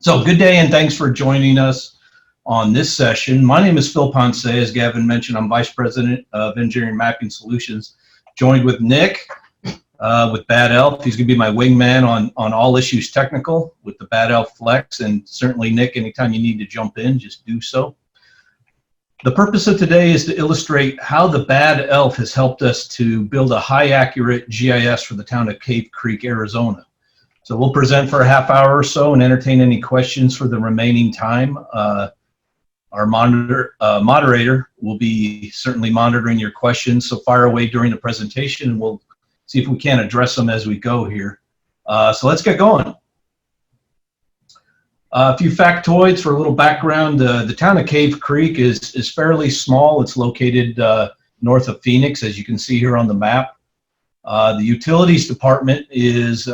So good day and thanks for joining us on this session. My name is Phil Ponce. As Gavin mentioned, I'm Vice President of Engineering Mapping Solutions, joined with Nick with Bad Elf. He's going to be my wingman on all issues technical with the Bad Elf Flex, and certainly Nick, anytime you need to jump in, just do so. The purpose of today is to illustrate how the Bad Elf has helped us to build a high accurate GIS for the town of Cave Creek, Arizona. So we'll present for a half hour or so and entertain any questions for the remaining time. Our moderator will be certainly monitoring your questions, so fire away during the presentation and we'll see if we can address them as we go here. So let's get going. A few factoids for a little background. The town of Cave Creek is fairly small. It's located north of Phoenix, as you can see here on the map. The utilities department is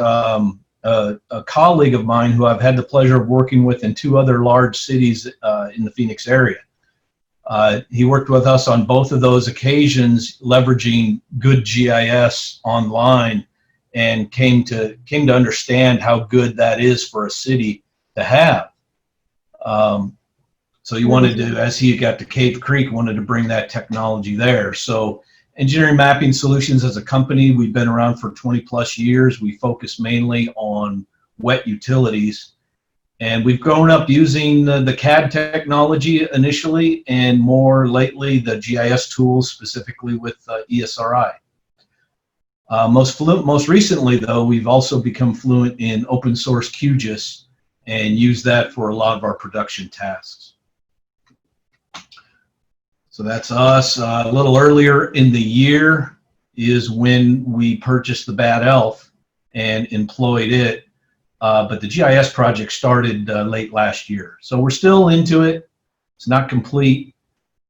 a colleague of mine who I've had the pleasure of working with in two other large cities in the Phoenix area. He worked with us on both of those occasions, leveraging good GIS online, and came to understand how good that is for a city to have. So he wanted to, as he got to Cave Creek, wanted to bring that technology there. So Engineering Mapping Solutions as a company, we've been around for 20 plus years. We focus mainly on wet utilities, and we've grown up using the CAD technology initially, and more lately the GIS tools, specifically with ESRI. Most recently though, we've also become fluent in open source QGIS and use that for a lot of our production tasks. So that's us. A little earlier in the year is when we purchased the Bad Elf and employed it, but the GIS project started late last year. So we're still into it. It's not complete,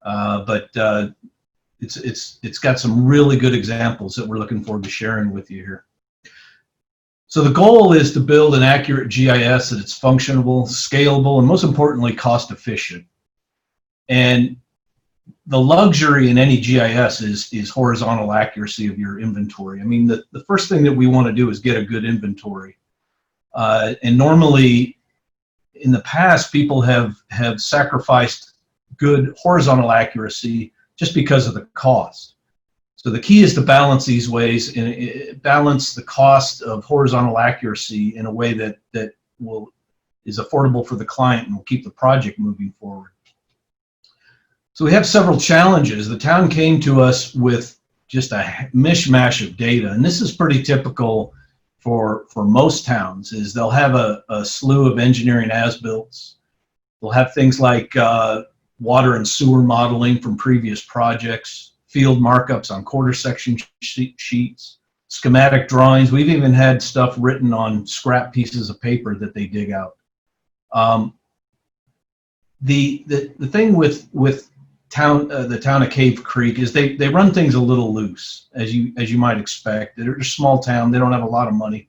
but it's got some really good examples that we're looking forward to sharing with you here. So the goal is to build an accurate GIS that's functional, scalable, and most importantly, cost efficient. And the luxury in any GIS is horizontal accuracy of your inventory. I mean, the first thing that we want to do is get a good inventory. And normally, in the past, people have sacrificed good horizontal accuracy just because of the cost. So the key is to balance these ways and balance the cost of horizontal accuracy in a way that is affordable for the client and will keep the project moving forward. So we have several challenges. The town came to us with just a mishmash of data, and this is pretty typical for most towns. Is they'll have a slew of engineering as-builts. They'll have things like water and sewer modeling from previous projects, field markups on quarter section sheets, schematic drawings. We've even had stuff written on scrap pieces of paper that they dig out. The thing with the town of Cave Creek is they run things a little loose, as you might expect. They're a small town. They don't have a lot of money,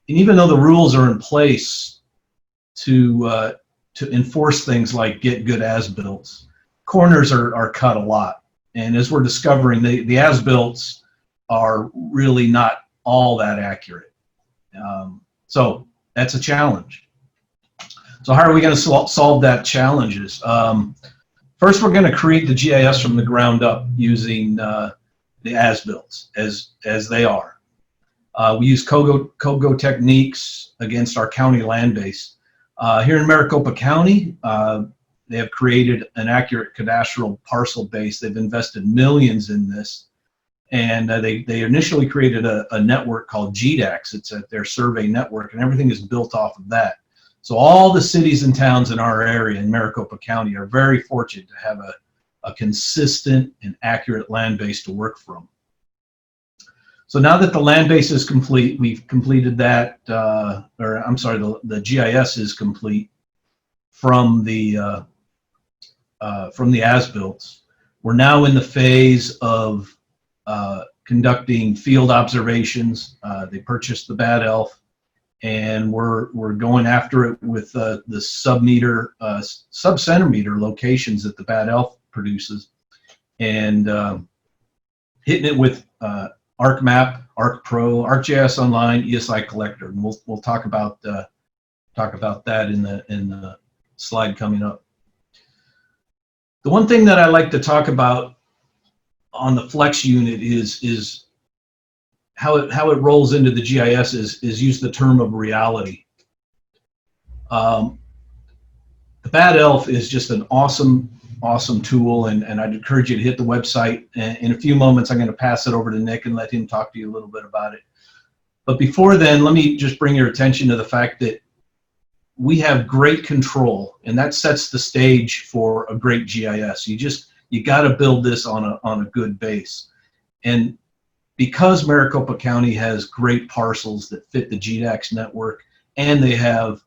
and even though the rules are in place to enforce things like get good as-builts, corners are cut a lot. And as we're discovering, the as-builts are really not all that accurate. So that's a challenge. So how are we going to solve that challenges? First, we're going to create the GIS from the ground up using the as-builts as they are. We use COGO techniques against our county land base. Here in Maricopa County, they have created an accurate cadastral parcel base. They've invested millions in this, and they initially created a network called GDAX. It's their survey network, and everything is built off of that. So all the cities and towns in our area in Maricopa County are very fortunate to have a consistent and accurate land base to work from. So now that the land base is complete, we've completed that, or I'm sorry, the GIS is complete from the as-builts. We're now in the phase of conducting field observations. They purchased the Bad Elf, and we're going after it with the sub-centimeter locations that the Bad Elf produces, and hitting it with ArcMap, ArcPro, ArcGIS Online, ESI Collector, and we'll talk about talk about that in the slide coming up. The one thing that I like to talk about on the Flex unit is how it rolls into the GIS is use the term of reality. The Bad Elf is just an awesome tool, and I'd encourage you to hit the website. And in a few moments, I'm going to pass it over to Nick and let him talk to you a little bit about it. But before then, let me just bring your attention to the fact that we have great control, and that sets the stage for a great GIS. You got to build this on a good base. And because Maricopa County has great parcels that fit the GDAX network, and they have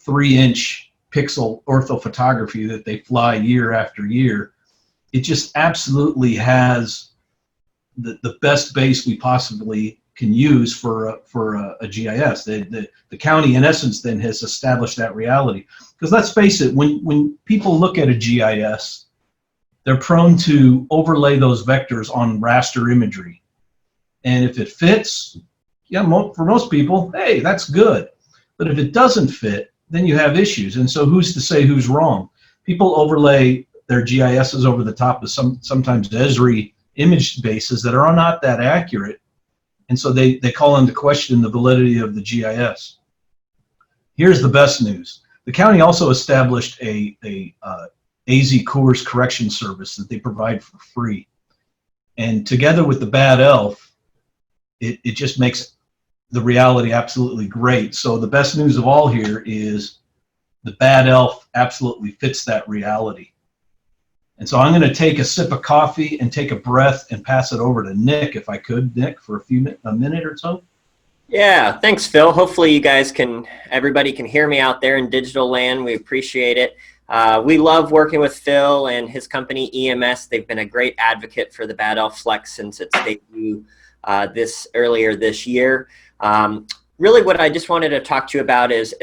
3-inch pixel orthophotography that they fly year after year, it just absolutely has the best base we possibly can use for a GIS. The county, in essence, then has established that reality. Because let's face it, when people look at a GIS, they're prone to overlay those vectors on raster imagery. And if it fits, yeah, for most people, hey, that's good. But if it doesn't fit, then you have issues. And so who's to say who's wrong? People overlay their GISs over the top of sometimes Esri image bases that are not that accurate. And so they call into question the validity of the GIS. Here's the best news. The county also established a AZ course correction service that they provide for free. And together with the Bad Elf, it just makes the reality absolutely great. So the best news of all here is the Bad Elf absolutely fits that reality. And so I'm going to take a sip of coffee and take a breath and pass it over to Nick, if I could, Nick, for a minute or so. Yeah, thanks, Phil. Hopefully you guys everybody can hear me out there in digital land. We appreciate it. We love working with Phil and his company EMS. They've been a great advocate for the Bad Elf Flex since its debut earlier this year. Really what I just wanted to talk to you about is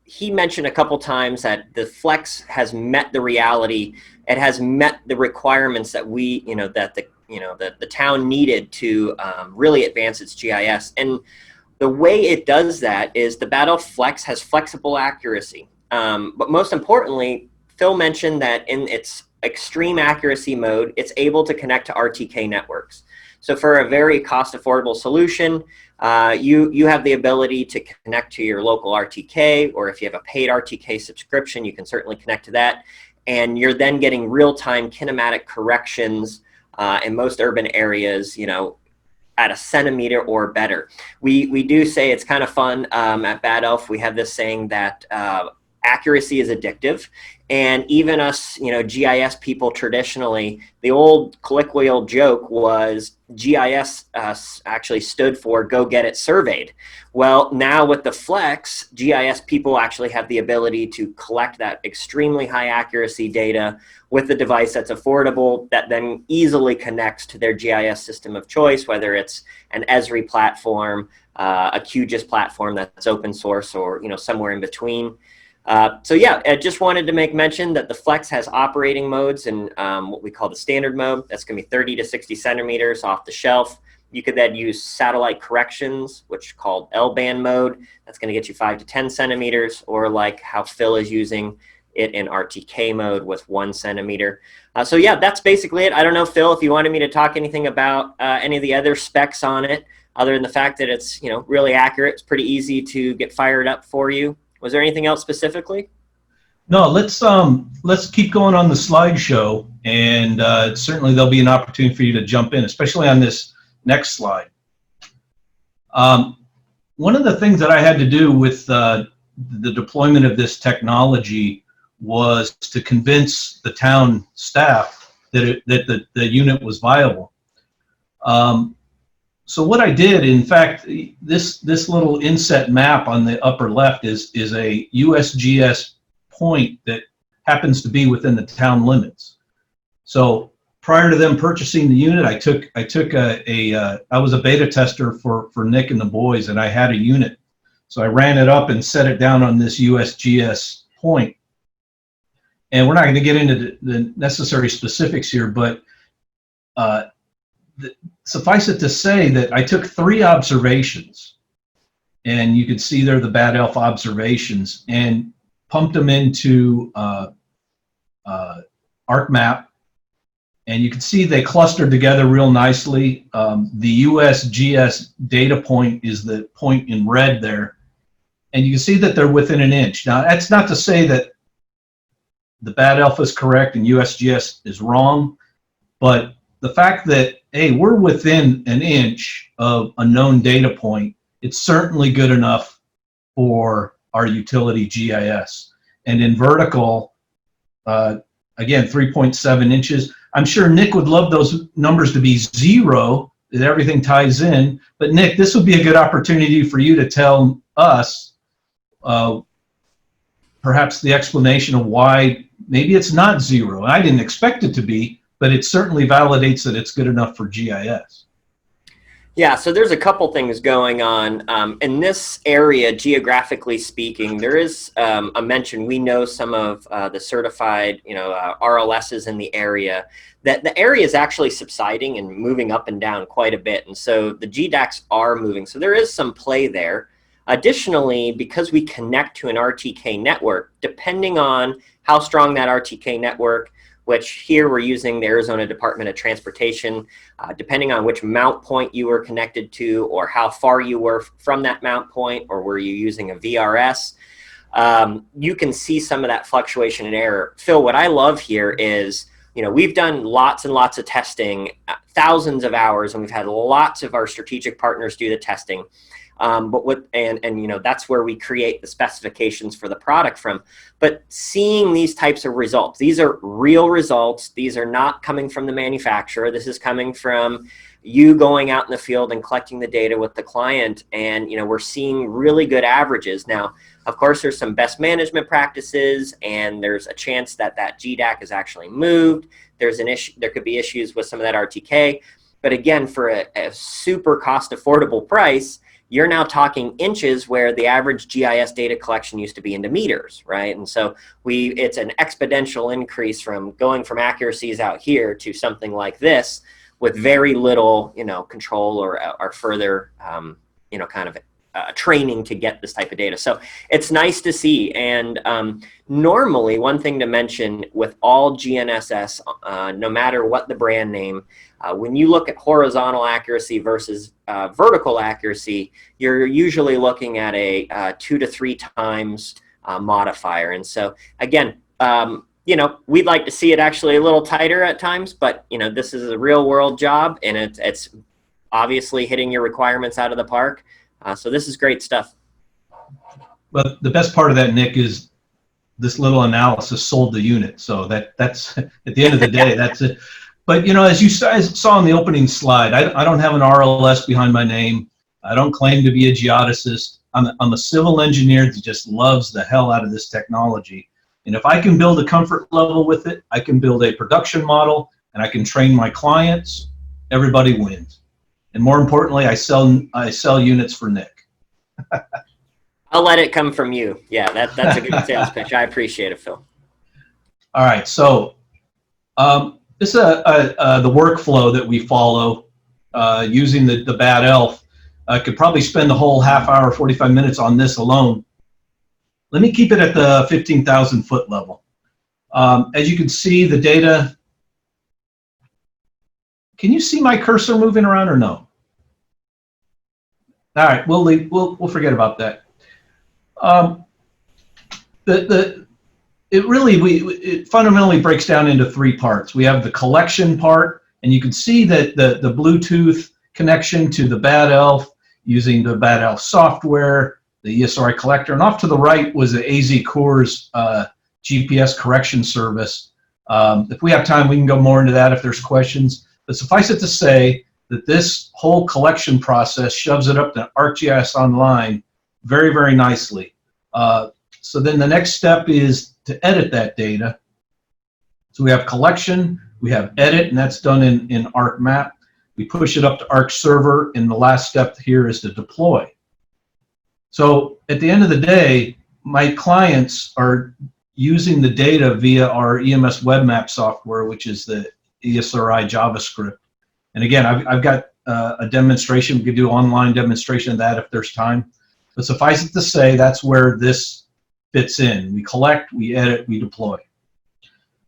he mentioned a couple times that the Flex has met the reality. It has met the requirements that the town needed to really advance its GIS. And the way it does that is the Bad Elf Flex has flexible accuracy. But most importantly, Phil mentioned that in its extreme accuracy mode, it's able to connect to RTK networks. So for a very cost affordable solution, you have the ability to connect to your local RTK, or if you have a paid RTK subscription, you can certainly connect to that. And you're then getting real-time kinematic corrections in most urban areas, at a centimeter or better. We do say it's kind of fun at Bad Elf. We have this saying that accuracy is addictive. And even us, GIS people traditionally, the old colloquial joke was GIS actually stood for go get it surveyed. Well, now with the Flex, GIS people actually have the ability to collect that extremely high accuracy data with a device that's affordable, that then easily connects to their GIS system of choice, whether it's an Esri platform, a QGIS platform that's open source, or somewhere in between. So yeah, I just wanted to make mention that the Flex has operating modes in what we call the standard mode. That's going to be 30 to 60 centimeters off the shelf. You could then use satellite corrections, which is called L-band mode. That's going to get you 5 to 10 centimeters, or like how Phil is using it in RTK mode with 1 centimeter. So yeah, that's basically it. I don't know, Phil, if you wanted me to talk anything about any of the other specs on it, other than the fact that it's really accurate. It's pretty easy to get fired up for you. Was there anything else specifically? No, let's keep going on the slideshow, and certainly there'll be an opportunity for you to jump in, especially on this next slide. One of the things that I had to do with the deployment of this technology was to convince the town staff that the unit was viable. So what I did, in fact, this little inset map on the upper left is a USGS point that happens to be within the town limits. So prior to them purchasing the unit, I was a beta tester for Nick and the boys, and I had a unit. So I ran it up and set it down on this USGS point. And we're not going to get into the necessary specifics here, but suffice it to say that I took 3 observations, and you can see there the Bad Elf observations, and pumped them into ArcMap, and you can see they clustered together real nicely. The US GIS data point is the point in red there, and you can see that they're within an inch. Now, that's not to say that the Bad Elf is correct and USGS is wrong, but the fact that, hey, we're within an inch of a known data point, it's certainly good enough for our utility GIS. And in vertical, again, 3.7 inches. I'm sure Nick would love those numbers to be 0, that everything ties in. But Nick, this would be a good opportunity for you to tell us perhaps the explanation of why maybe it's not 0. I didn't expect it to be, but it certainly validates that it's good enough for GIS. Yeah, so there's a couple things going on. In this area, geographically speaking, there is a mention. We know some of the certified, RLSs in the area. That the area is actually subsiding and moving up and down quite a bit, and so the GDACs are moving. So there is some play there. Additionally, because we connect to an RTK network, depending on how strong that RTK network, which here we're using the Arizona Department of Transportation, depending on which mount point you were connected to or how far you were from that mount point, or were you using a VRS, you can see some of that fluctuation in error. Phil, what I love here is, we've done lots and lots of testing, thousands of hours, and we've had lots of our strategic partners do the testing. That's where we create the specifications for the product from. But seeing these types of results, these are real results. These are not coming from the manufacturer. This is coming from you going out in the field and collecting the data with the client. And, we're seeing really good averages. Now, of course, there's some best management practices, and there's a chance that that GDAC is actually moved. There's an issue. There could be issues with some of that RTK. But again, for a super cost affordable price, you're now talking inches where the average GIS data collection used to be into meters, right? And so it's an exponential increase from going from accuracies out here to something like this with very little, control or further, training to get this type of data. So it's nice to see. And normally, one thing to mention with all GNSS, no matter what the brand name, when you look at horizontal accuracy versus vertical accuracy, you're usually looking at a 2 to 3 times modifier. And so again, we'd like to see it actually a little tighter at times, but this is a real world job, and it's obviously hitting your requirements out of the park. So this is great stuff. But the best part of that, Nick, is this little analysis sold the unit. So that's at the end of the day, that's it. But as you saw in the opening slide, I don't have an RLS behind my name. I don't claim to be a geodesist. I'm a civil engineer that just loves the hell out of this technology. And if I can build a comfort level with it, I can build a production model, and I can train my clients. Everybody wins. And more importantly, I sell units for Nick. I'll let it come from you. Yeah, that's a good sales pitch. I appreciate it, Phil. All right, so this is the workflow that we follow using the Bad Elf. I could probably spend the whole half hour, 45 minutes on this alone. Let me keep it at the 15,000 foot level. As you can see, the data. Can you see my cursor moving around or no? All right, we'll forget about that. It fundamentally breaks down into 3 parts. We have the collection part, and you can see that the Bluetooth connection to the Bad Elf using the Bad Elf software, the ESRI collector, and off to the right was the AZ Core's GPS correction service. If we have time, we can go more into that if there's questions. But suffice it to say that this whole collection process shoves it up to ArcGIS Online very, very nicely. So then the next step is to edit that data. So we have collection, we have edit, and that's done in ArcMap. We push it up to Arc Server, and the last step here is to deploy. So at the end of the day, my clients are using the data via our EMS web map software, which is the ESRI JavaScript. And again, I've got a demonstration. We could do an online demonstration of that if there's time. But suffice it to say, that's where this fits in. We collect, we edit, we deploy.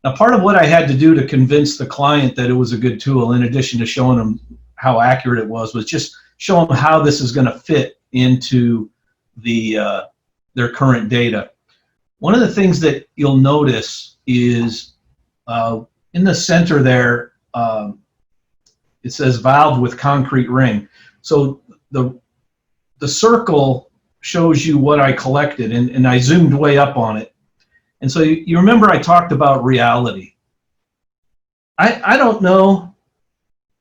Now, part of what I had to do to convince the client that it was a good tool, in addition to showing them how accurate it was just show them how this is going to fit into their current data. One of the things that you'll notice is in the center there, it says valve with concrete ring. So the circle shows you what I collected, and I zoomed way up on it. And so you remember I talked about reality. I don't know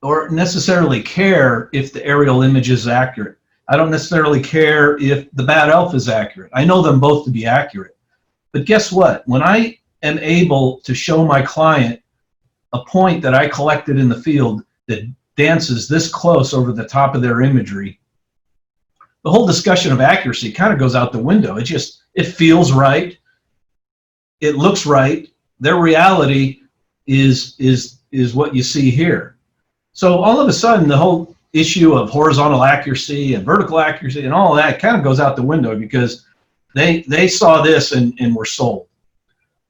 or necessarily care if the aerial image is accurate. I don't necessarily care if the bad elf is accurate. I know them both to be accurate. But guess what? When I am able to show my client a point that I collected in the field that dances this close over the top of their imagery, the whole discussion of accuracy kind of goes out the window. It feels right. It looks right. Their reality is what you see here. So all of a sudden, the whole issue of horizontal accuracy and vertical accuracy and all of that kind of goes out the window because they saw this and were sold.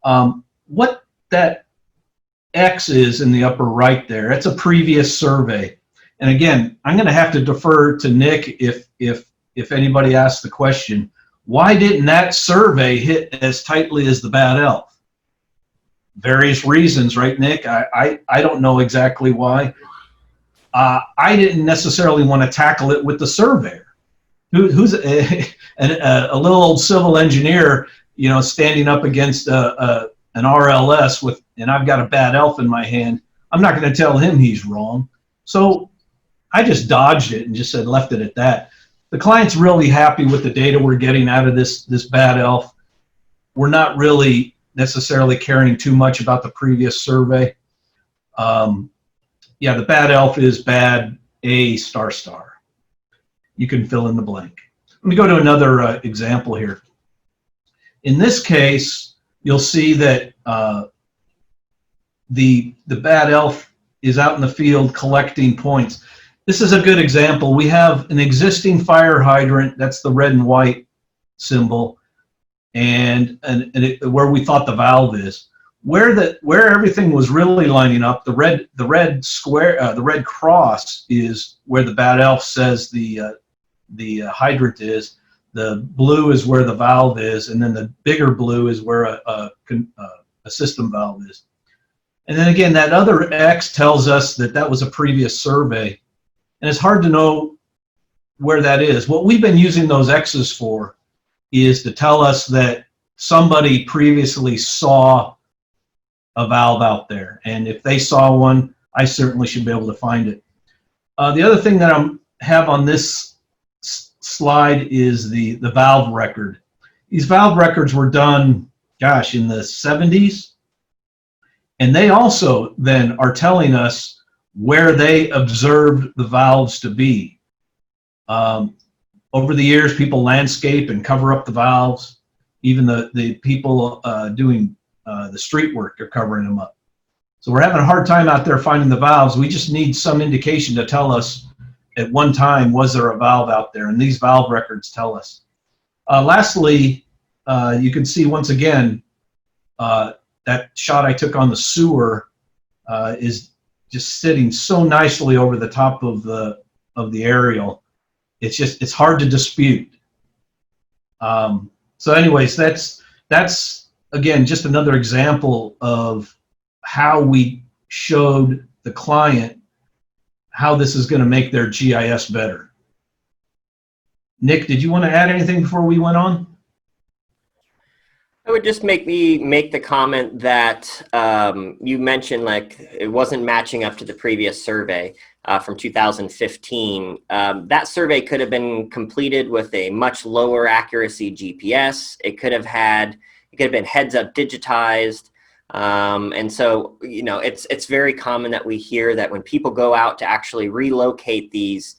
What that X is in the upper right there, it's a previous survey. And again, I'm going to have to defer to Nick if anybody asks the question, why didn't that survey hit as tightly as the bad elf? Various reasons, right, Nick? I don't know exactly why. I didn't necessarily want to tackle it with the surveyor, who's a little old civil engineer, you know, standing up against an RLS and I've got a bad elf in my hand. I'm not going to tell him he's wrong. So I just dodged it and just left it at that. The client's really happy with the data we're getting out of this bad elf. We're not really necessarily caring too much about the previous survey. Yeah, the bad elf is bad A ***. You can fill in the blank. Let me go to another example here. In this case, you'll see that the bad elf is out in the field collecting points. This is a good example. We have an existing fire hydrant, that's the red and white symbol, and where we thought the valve is. Where everything was really lining up, the red square, the red cross is where the bad elf says the hydrant is. The blue is where the valve is, and then the bigger blue is where a system valve is. And then again, that other X tells us that was a previous survey, and it's hard to know where that is. What we've been using those X's for is to tell us that somebody previously saw a valve out there, and if they saw one, I certainly should be able to find it. The other thing that I have on this slide is the valve record. These valve records were done, gosh, in the 70s, and they also then are telling us where they observed the valves to be. Over the years, people landscape and cover up the valves. Even the people doing the street work are covering them up. So we're having a hard time out there finding the valves. We just need some indication to tell us at one time, was there a valve out there? And these valve records tell us. Lastly, you can see once again, that shot I took on the sewer is just sitting so nicely over the top of the aerial. It's hard to dispute. So anyways, that's again, just another example of how we showed the client how this is going to make their GIS better. Nick, did you want to add anything before we went on? I would just make the comment that you mentioned like it wasn't matching up to the previous survey from 2015. That survey could have been completed with a much lower accuracy GPS. It could have been heads up digitized. And so, you know, it's very common that we hear that when people go out to actually relocate these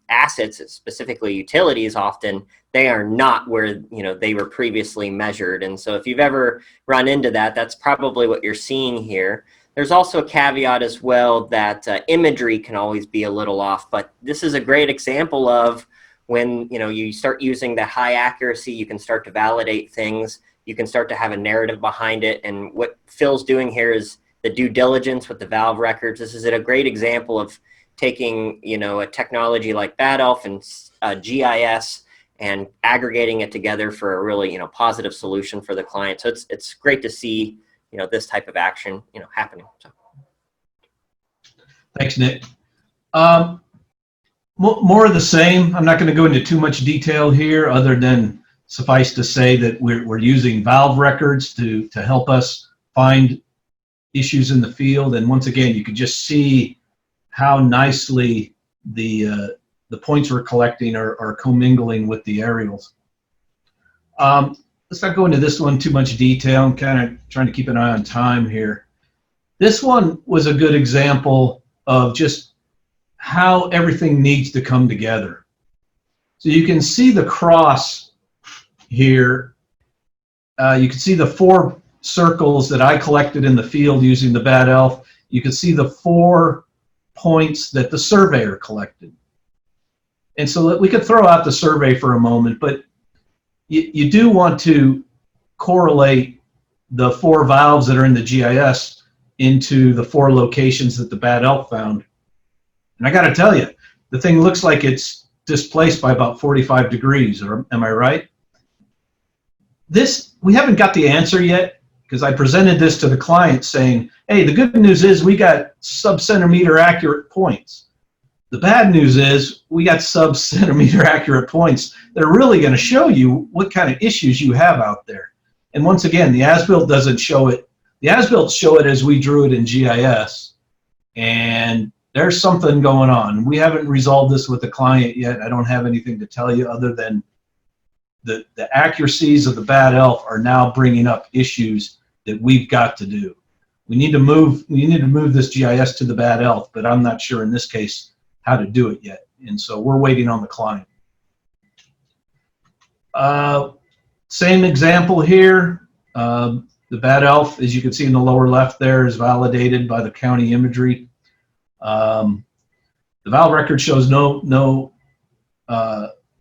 assets, specifically utilities, often they are not where, you know, they were previously measured. And so if you've ever run into that, that's probably what you're seeing here. There's also a caveat as well that imagery can always be a little off, but this is a great example of when you start using the high accuracy, you can start to validate things. You can start to have a narrative behind it. And what Phil's doing here is the due diligence with the valve records. This is a great example of taking a technology like Bad Elf and GIS and aggregating it together for a really positive solution for the client. So it's great to see this type of action happening. So. Thanks, Nick. More of the same. I'm not going to go into too much detail here, other than suffice to say that we're using valve records to help us find issues in the field. And once again, you can just see how nicely the points we're collecting are commingling with the aerials. Let's not go into this one too much detail. I'm kind of trying to keep an eye on time here. This one was a good example of just how everything needs to come together. So you can see the cross here. You can see the 4 circles that I collected in the field using the Bad Elf. You can see the 4 points that the surveyor collected. And so we could throw out the survey for a moment, but you do want to correlate the 4 valves that are in the GIS into the 4 locations that the Bad Elf found. And I got to tell you, the thing looks like it's displaced by about 45 degrees, or am I right? We haven't got the answer yet, because I presented this to the client saying, hey, the good news is we got sub-centimeter accurate points. The bad news is we got sub-centimeter accurate points that are really going to show you what kind of issues you have out there. And once again, the as-built doesn't show it. The as-built show it as we drew it in GIS, and there's something going on. We haven't resolved this with the client yet. I don't have anything to tell you other than the accuracies of the Bad Elf are now bringing up issues that we've got to do. We need to move this GIS to the Bad Elf, but I'm not sure in this case how to do it yet. And so we're waiting on the client. Same example here. The Bad Elf, as you can see in the lower left there, is validated by the county imagery. The valve record shows no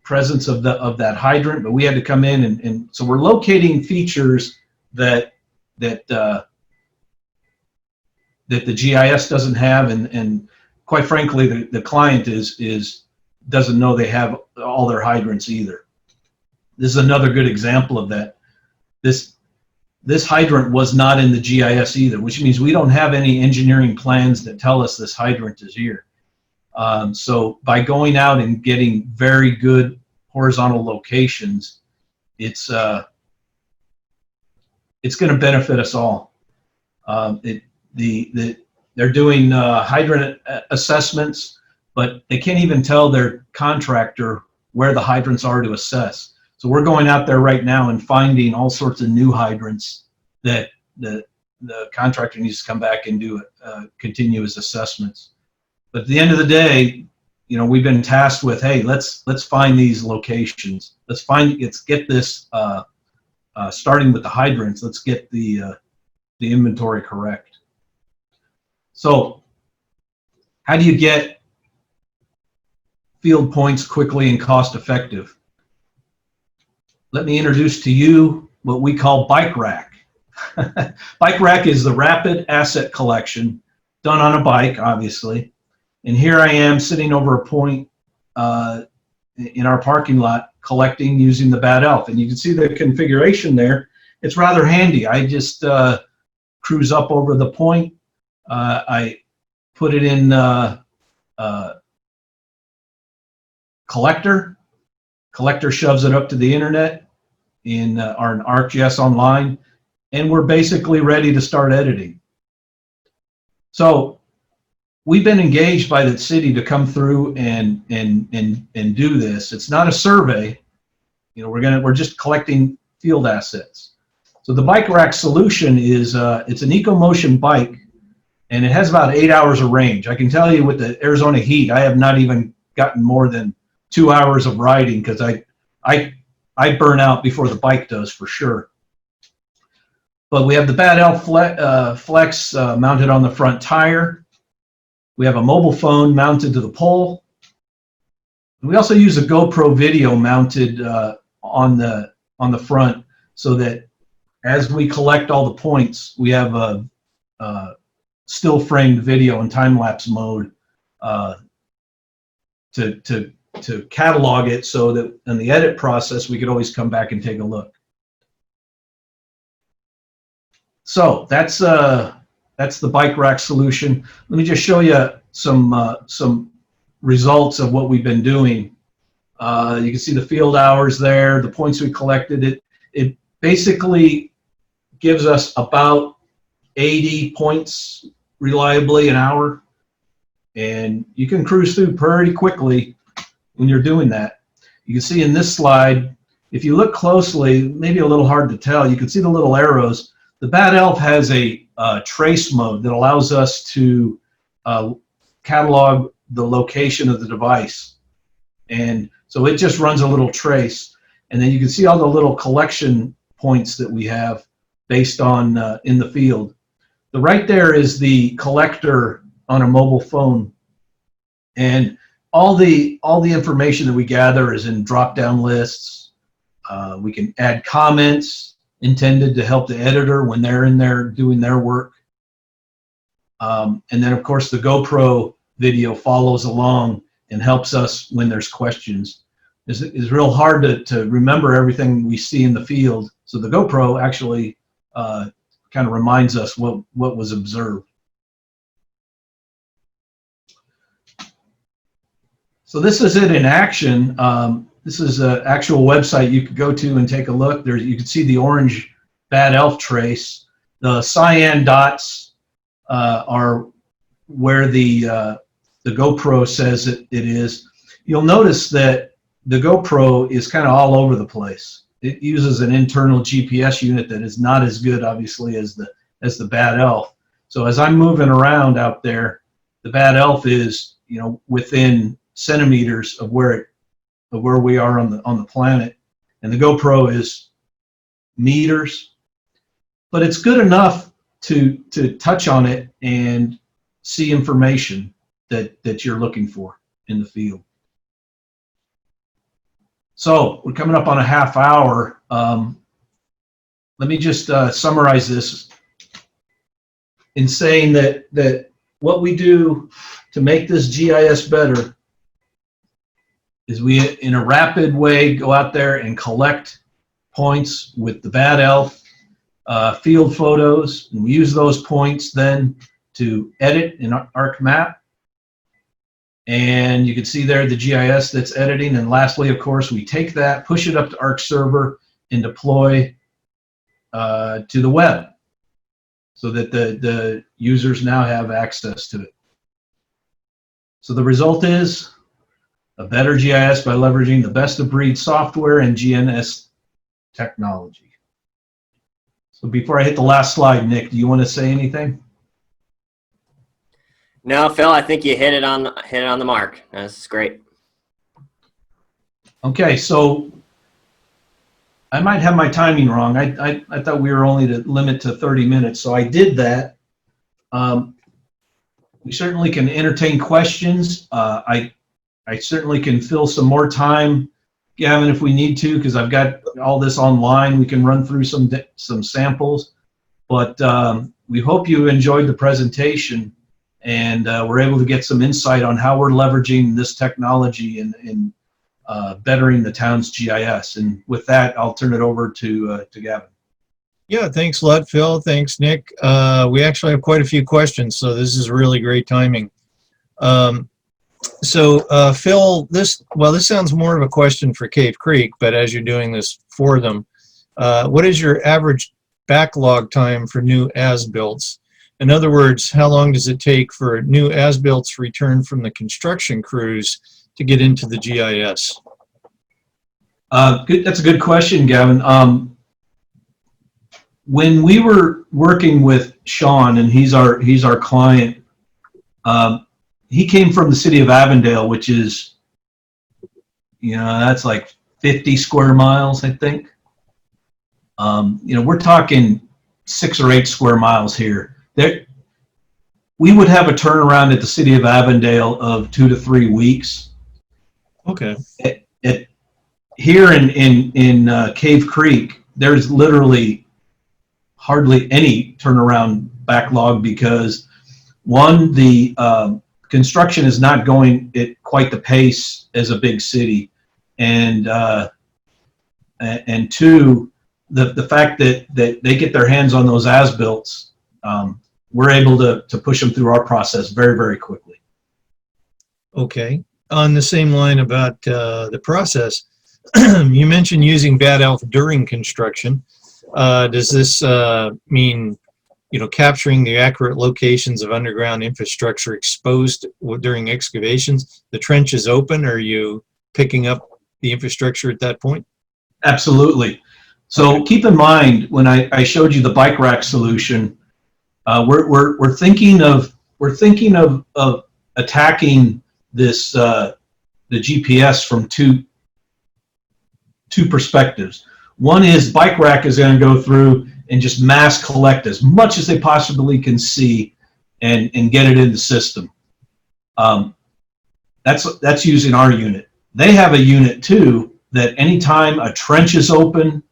presence of that hydrant, but we had to come in and so we're locating features that the GIS doesn't have, and quite frankly, the client doesn't know they have all their hydrants either. This is another good example of that. This hydrant was not in the GIS either, which means we don't have any engineering plans that tell us this hydrant is here. So by going out and getting very good horizontal locations, it's going to benefit us all. They're doing hydrant assessments, but they can't even tell their contractor where the hydrants are to assess. So we're going out there right now and finding all sorts of new hydrants that the contractor needs to come back and do continuous assessments. But at the end of the day, we've been tasked with, hey, let's find these locations. Let's get this starting with the hydrants. Let's get the inventory correct. So how do you get field points quickly and cost effective? Let me introduce to you what we call Bike Rack. Bike Rack is the rapid asset collection done on a bike, obviously. And here I am sitting over a point in our parking lot collecting using the Bad Elf. And you can see the configuration there. It's rather handy. I just cruise up over the point. I put it in collector. Collector shoves it up to the internet in our ArcGIS Online, and we're basically ready to start editing. So we've been engaged by the city to come through and do this. It's not a survey. We're just collecting field assets. So the Bike Rack solution is it's an EcoMotion bike, and it has about 8 hours of range. I can tell you with the Arizona heat, I have not even gotten more than 2 hours of riding because I burn out before the bike does for sure. But we have the Bad Elf Flex mounted on the front tire. We have a mobile phone mounted to the pole. We also use a GoPro video mounted on the front, so that as we collect all the points, we have a still framed video in time lapse mode to catalog it, so that in the edit process we could always come back and take a look. So that's the bike rack solution. Let me just show you some results of what we've been doing. You can see the field hours there, the points we collected. It basically gives us about 80 points reliably an hour, and you can cruise through pretty quickly when you're doing that. You can see in this slide, if you look closely, maybe a little hard to tell, you can see the little arrows. The Bad Elf has a trace mode that allows us to catalog the location of the device, and so it just runs a little trace, and then you can see all the little collection points that we have based on in the field. The right there is the collector on a mobile phone, and all the information that we gather is in drop-down lists. We can add comments intended to help the editor when they're in there doing their work, and then of course the GoPro video follows along and helps us when there's questions. It's real hard to remember everything we see in the field, so the GoPro actually kind of reminds us what was observed. So this is it in action. This is an actual website you could go to and take a look. There you can see the orange Bad Elf trace. The cyan dots are where the GoPro says it is. You'll notice that the GoPro is kind of all over the place. It uses an internal GPS unit that is not as good, obviously, as the Bad Elf. So as I'm moving around out there, the Bad Elf is, you know, within centimeters of where we are on the planet, and the GoPro is meters. But it's good enough to touch on it and see information that you're looking for in the field. So we're coming up on a half hour. Let me just summarize this in saying that what we do to make this GIS better is we, in a rapid way, go out there and collect points with the Bad Elf field photos, and we use those points then to edit in ArcMap. And you can see there the GIS that's editing. And lastly, of course, we take that, push it up to Arc Server, and deploy to the web, so that the users now have access to it. So the result is a better GIS by leveraging the best of breed software and GNS technology. So before I hit the last slide, Nick, do you want to say anything? No, Phil, I think you hit it on the mark. That's great. Okay, so I might have my timing wrong. I thought we were only to limit to 30 minutes, so I did that. We certainly can entertain questions. I certainly can fill some more time, Gavin, if we need to, because I've got all this online. We can run through some samples, but we hope you enjoyed the presentation, and we're able to get some insight on how we're leveraging this technology in bettering the town's GIS. And with that, I'll turn it over to Gavin. Yeah, thanks a lot, Phil. Thanks, Nick. We actually have quite a few questions, so this is really great timing. Phil, this sounds more of a question for Cave Creek, but as you're doing this for them, what is your average backlog time for new as-builts? In other words, how long does it take for new as-builts return from the construction crews to get into the GIS? That's a good question, Gavin. When we were working with Sean, and he's our client, he came from the city of Avondale, which is, that's like 50 square miles, I think. We're talking 6 or 8 square miles here. We would have a turnaround at the city of Avondale of 2 to 3 weeks. Okay. Here in Cave Creek, there's literally hardly any turnaround backlog because one, the construction is not going at quite the pace as a big city, and two, the fact that they get their hands on those as-builts, we're able to push them through our process very, very quickly. Okay. On the same line about the process, you mentioned using Bad Elf during construction. Does this mean, you know, capturing the accurate locations of underground infrastructure exposed during excavations? The trench is open. Are you picking up the infrastructure at that point? Absolutely. So keep in mind, when I showed you the bike rack solution, we're thinking of attacking this the GPS from two perspectives. One is bike rack is going to go through and just mass collect as much as they possibly can see and get it in the system. That's using our unit. They have a unit too that anytime a trench is open,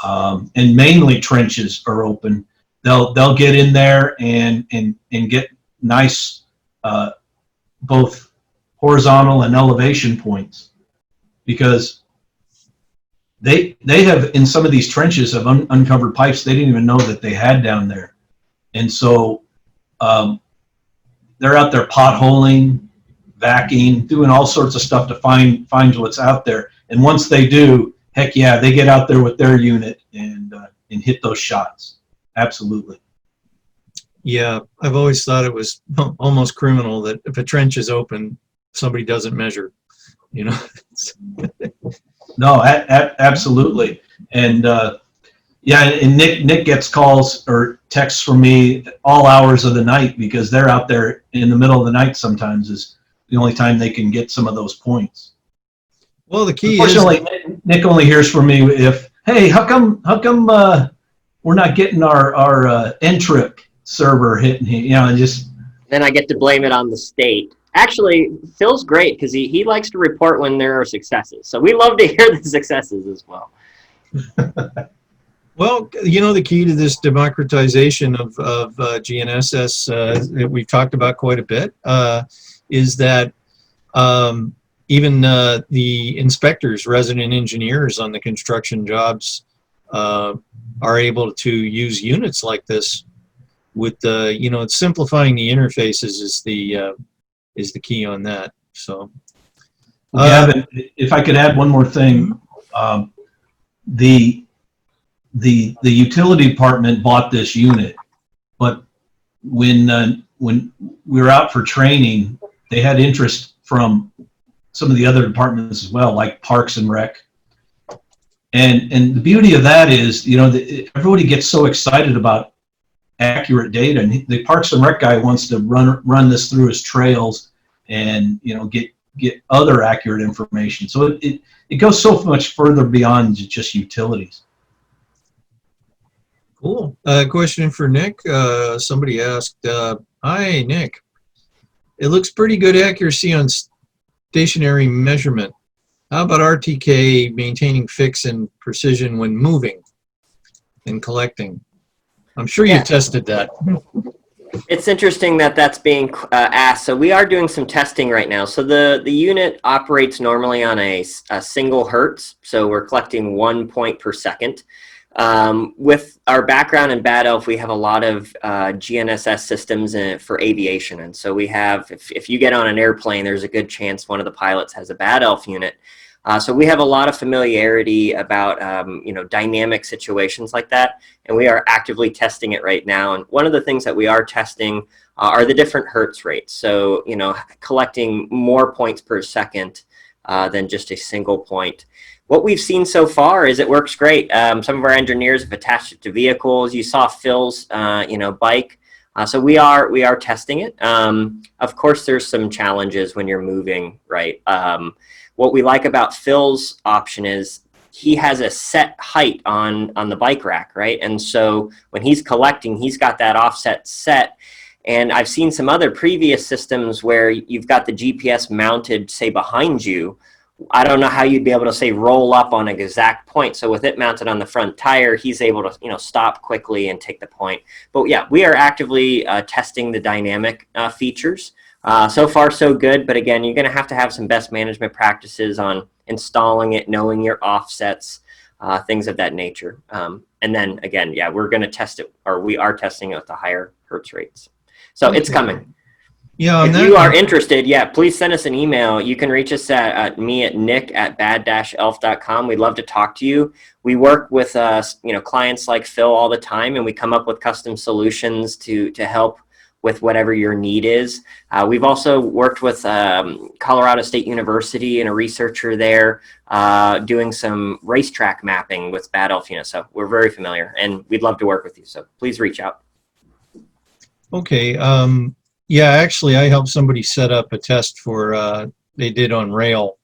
and mainly trenches are open, they'll get in there and get nice both horizontal and elevation points, because they have, in some of these trenches, have uncovered pipes they didn't even know that they had down there. And so they're out there potholing, vacuuming, doing all sorts of stuff to find what's out there. And once they do, heck yeah, they get out there with their unit and hit those shots. Absolutely. Yeah, I've always thought it was almost criminal that if a trench is open, somebody doesn't measure, you know. No, absolutely. And yeah, and Nick gets calls or texts from me all hours of the night because they're out there in the middle of the night sometimes is the only time they can get some of those points. Well, the key Unfortunately, is Nick only hears from me if, hey, how come we're not getting our Ntrip server hitting, you know, just. Then I get to blame it on the state. Actually, Phil's great because he likes to report when there are successes. So we love to hear the successes as well. Well, you know, the key to this democratization of GNSS that we've talked about quite a bit is that even the inspectors, resident engineers on the construction jobs are able to use units like this with the, you know, it's simplifying the interfaces is the key on that. So, Gavin, if I could add one more thing, the utility department bought this unit, but when we were out for training, they had interest from some of the other departments as well, like Parks and Rec. And the beauty of that is, you know, everybody gets so excited about accurate data, and the Parks and Rec guy wants to run this through his trails and, you know, get other accurate information. So it goes so much further beyond just utilities. cool. Question for Nick. Somebody asked, hi, Nick. It looks pretty good accuracy on stationary measurement. How about RTK maintaining fix and precision when moving and collecting? I'm sure you've tested that. It's interesting that that's being asked. So we are doing some testing right now. So the unit operates normally on a single hertz. So we're collecting 1 point per second. With our background in Bad Elf, we have a lot of GNSS systems for aviation. And so we have, if you get on an airplane, there's a good chance one of the pilots has a Bad Elf unit. So we have a lot of familiarity about you know, dynamic situations like that, and we are actively testing it right now. And one of the things that we are testing are the different hertz rates. So, you know, collecting more points per second than just a single point. What we've seen so far is it works great. Some of our engineers have attached it to vehicles. You saw Phil's you know, bike. So we are testing it. Of course, there's some challenges when you're moving, right? What we like about Phil's option is he has a set height on the bike rack, right? And so when he's collecting, he's got that offset set. And I've seen some other previous systems where you've got the GPS mounted, say, behind you. I don't know how you'd be able to say roll up on an exact point. So with it mounted on the front tire, he's able to, stop quickly and take the point. But yeah, we are actively testing the dynamic features. So far, so good. But again, you're going to have some best management practices on installing it, knowing your offsets, things of that nature. And then again, yeah, we're going to test it, or we are testing it at the higher hertz rates. So it's coming. Yeah, if you are interested, yeah, please send us an email. You can reach us at me at nick@bad-elf.com. We'd love to talk to you. We work with clients like Phil all the time, and we come up with custom solutions to help with whatever your need is. We've also worked with Colorado State University and a researcher there doing some racetrack mapping with Bad Elf units. So we're very familiar, and we'd love to work with you. So please reach out. Okay. Yeah, actually, I helped somebody set up a test for they did on rail,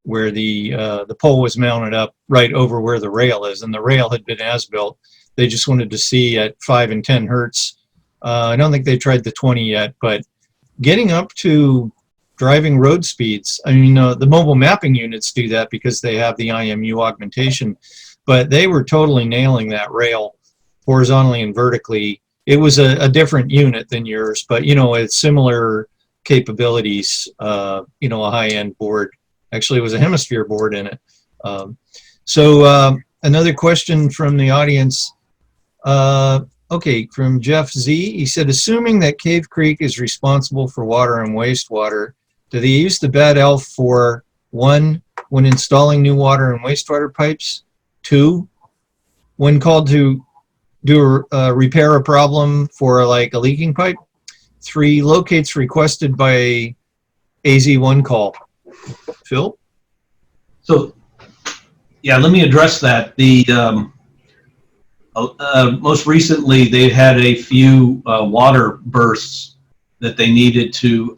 where the pole was mounted up right over where the rail is, and the rail had been as-built. They just wanted to see at 5 and 10 hertz. I don't think they tried the 20 yet, but getting up to driving road speeds. I mean, the mobile mapping units do that because they have the IMU augmentation, but they were totally nailing that rail horizontally and vertically. It was a different unit than yours, but it's similar capabilities. A high-end board. Actually, it was a hemisphere board in it. So another question from the audience. Okay, from Jeff Z. He said, assuming that Cave Creek is responsible for water and wastewater, do they use the Bad Elf for 1, when installing new water and wastewater pipes? 2, when called to repair a problem for like a leaking pipe? 3, locates requested by AZ1 call. Phil? So, yeah, let me address that. The most recently, they had a few water bursts that they needed to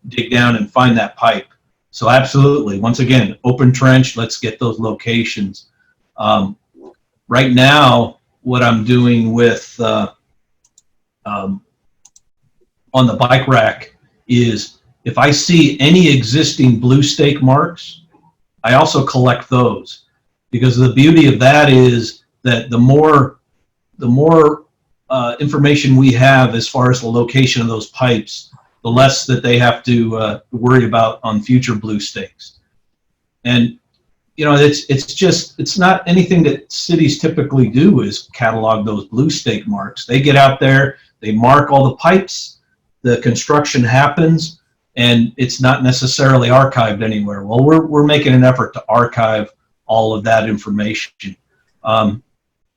dig down and find that pipe. So absolutely, once again, open trench, let's get those locations. Right now, what I'm doing with on the bike rack is if I see any existing blue stake marks, I also collect those, because the beauty of that is that the more information we have as far as the location of those pipes, the less that they have to worry about on future blue stakes. And it's not anything that cities typically do is catalog those blue stake marks. They get out there, they mark all the pipes, the construction happens, and it's not necessarily archived anywhere. Well, we're making an effort to archive all of that information.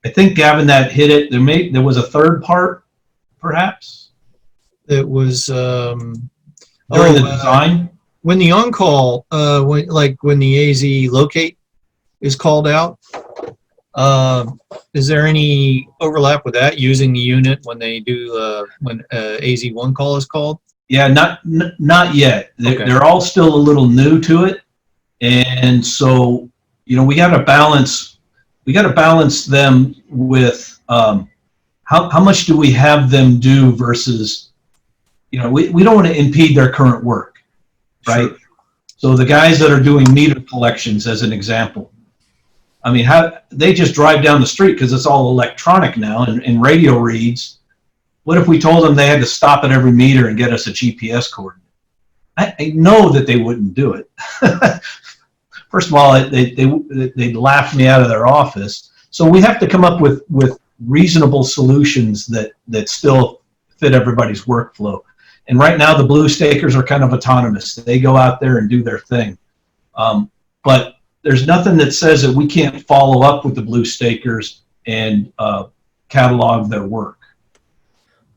I think, Gavin, that hit it. There was a third part, perhaps? It was during the design? When the on-call, when the AZ locate is called out, is there any overlap with that, using the unit when they do when AZ1 call is called? Yeah, not yet. Okay. They're all still a little new to it, and so we got to balance them with how much do we have them do versus we don't want to impede their current work. Right. Sure. So the guys that are doing meter collections, as an example, I mean, they just drive down the street because it's all electronic now and radio reads. What if we told them they had to stop at every meter and get us a GPS coordinate? I know that they wouldn't do it. First of all, they'd laugh me out of their office. So we have to come up with reasonable solutions that still fit everybody's workflow. And right now, the blue stakers are kind of autonomous. They go out there and do their thing. But there's nothing that says that we can't follow up with the blue stakers and catalog their work.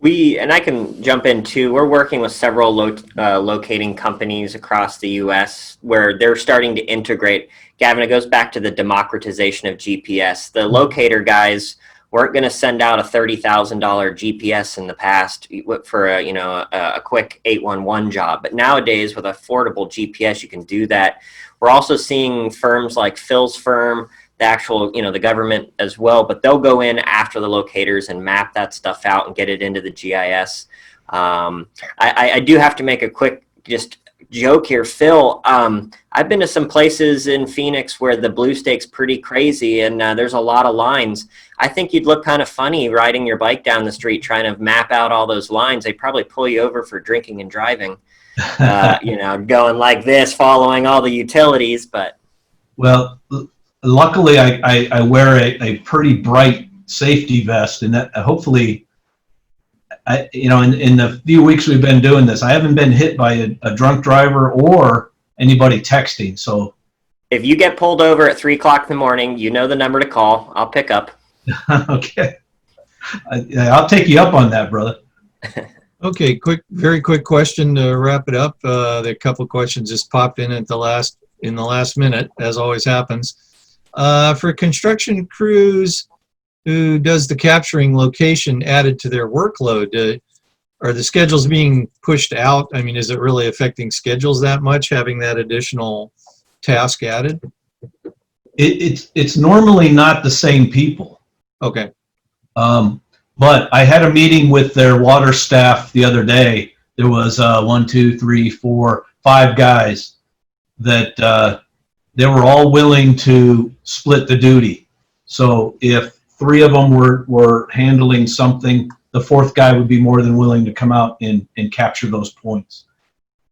And I can jump in too. We're working with several locating companies across the U.S. where they're starting to integrate. Gavin, it goes back to the democratization of GPS. The locator guys weren't going to send out a $30,000 GPS in the past for a quick 811 job. But nowadays, with affordable GPS, you can do that. We're also seeing firms like Phil's firm, the actual, the government as well, but they'll go in after the locators and map that stuff out and get it into the GIS. I do have to make a quick just joke here, Phil. I've been to some places in Phoenix where the blue stake's pretty crazy, and there's a lot of lines. I think you'd look kind of funny riding your bike down the street trying to map out all those lines. They'd probably pull you over for drinking and driving. You know, going like this, following all the utilities. But Well, luckily I wear a pretty bright safety vest, and that hopefully, you know, in the few weeks we've been doing this, I haven't been hit by a drunk driver or anybody texting. So if you get pulled over at 3 o'clock in the morning, you know the number to call. I'll pick up. okay, I'll take you up on that, brother. Okay, very quick question to wrap it up. A couple of questions just popped in at the last minute, as always happens. For construction crews who does the capturing location added to their workload, are the schedules being pushed out? I mean, is it really affecting schedules that much, having that additional task added? It's normally not the same people. Okay. But I had a meeting with their water staff the other day. There was 1, 2, 3, 4, 5 guys that they were all willing to split the duty. So if 3 of them were handling something, the 4th guy would be more than willing to come out and capture those points.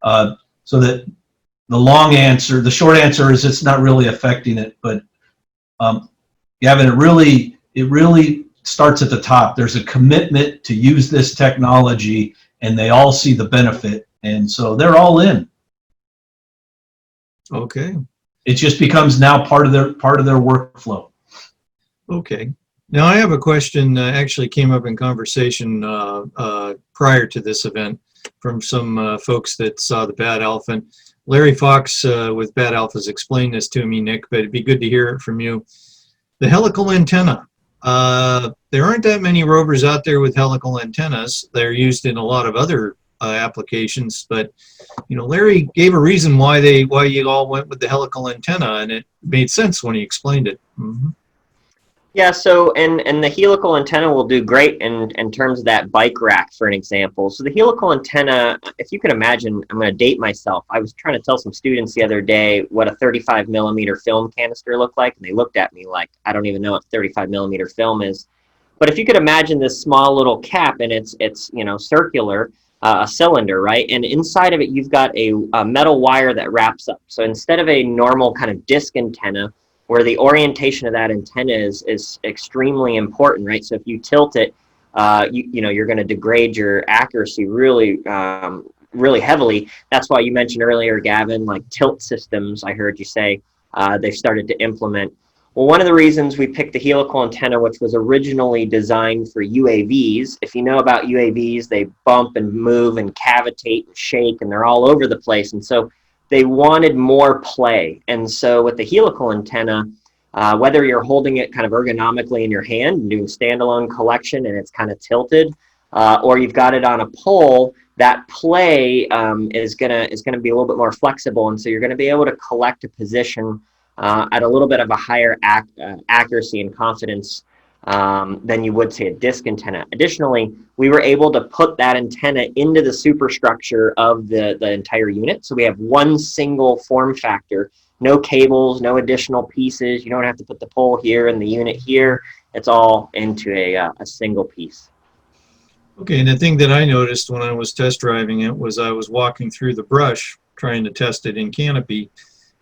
So that the short answer is it's not really affecting it, but Gavin, it really starts at the top. There's a commitment to use this technology, and they all see the benefit, and so they're all in. Okay. It just becomes now part of their workflow. Okay. Now I have a question actually came up in conversation prior to this event from some folks that saw the Bad Elf. And Larry Fox with Bad Elf has explained this to me, Nick, but it'd be good to hear it from you. The helical antenna. There aren't that many rovers out there with helical antennas. They're used in a lot of other applications, but you know, Larry gave a reason why you all went with the helical antenna, and it made sense when he explained it. Mm-hmm. Yeah, so and the helical antenna will do great in terms of that bike rack, for an example. So the helical antenna, if you can imagine, I'm going to date myself. I was trying to tell some students the other day what a 35 millimeter film canister looked like, and they looked at me like, I don't even know what 35 millimeter film is. But if you could imagine this small little cap, and it's you know, circular, a cylinder, right? And inside of it, you've got a metal wire that wraps up. So instead of a normal kind of disc antenna, where the orientation of that antenna is extremely important, right? So if you tilt it, you know, you're going to degrade your accuracy really heavily. That's why you mentioned earlier, Gavin, like tilt systems, I heard you say, they've started to implement. Well, one of the reasons we picked the helical antenna, which was originally designed for UAVs, if you know about UAVs, they bump and move and cavitate and shake, and they're all over the place. And so they wanted more play. And so with the helical antenna, whether you're holding it kind of ergonomically in your hand and doing standalone collection and it's kind of tilted, or you've got it on a pole, that play is gonna be a little bit more flexible. And so you're gonna be able to collect a position at a little bit of a higher accuracy and confidence than you would say a disc antenna. Additionally, we were able to put that antenna into the superstructure of the entire unit. So we have one single form factor, no cables, no additional pieces. You don't have to put the pole here and the unit here. It's all into a single piece. Okay, and the thing that I noticed when I was test driving it was I was walking through the brush trying to test it in canopy,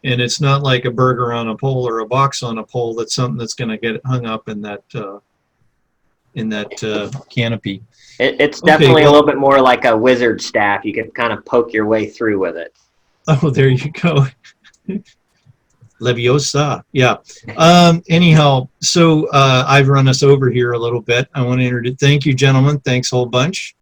and it's not like a burger on a pole or a box on a pole. That's something that's going to get hung up in that canopy. It's definitely a little bit more like a wizard staff. You can kind of poke your way through with it. Oh, there you go. Leviosa. Yeah. Anyhow, so I've run us over here a little bit. I want to thank you, gentlemen. Thanks a whole bunch.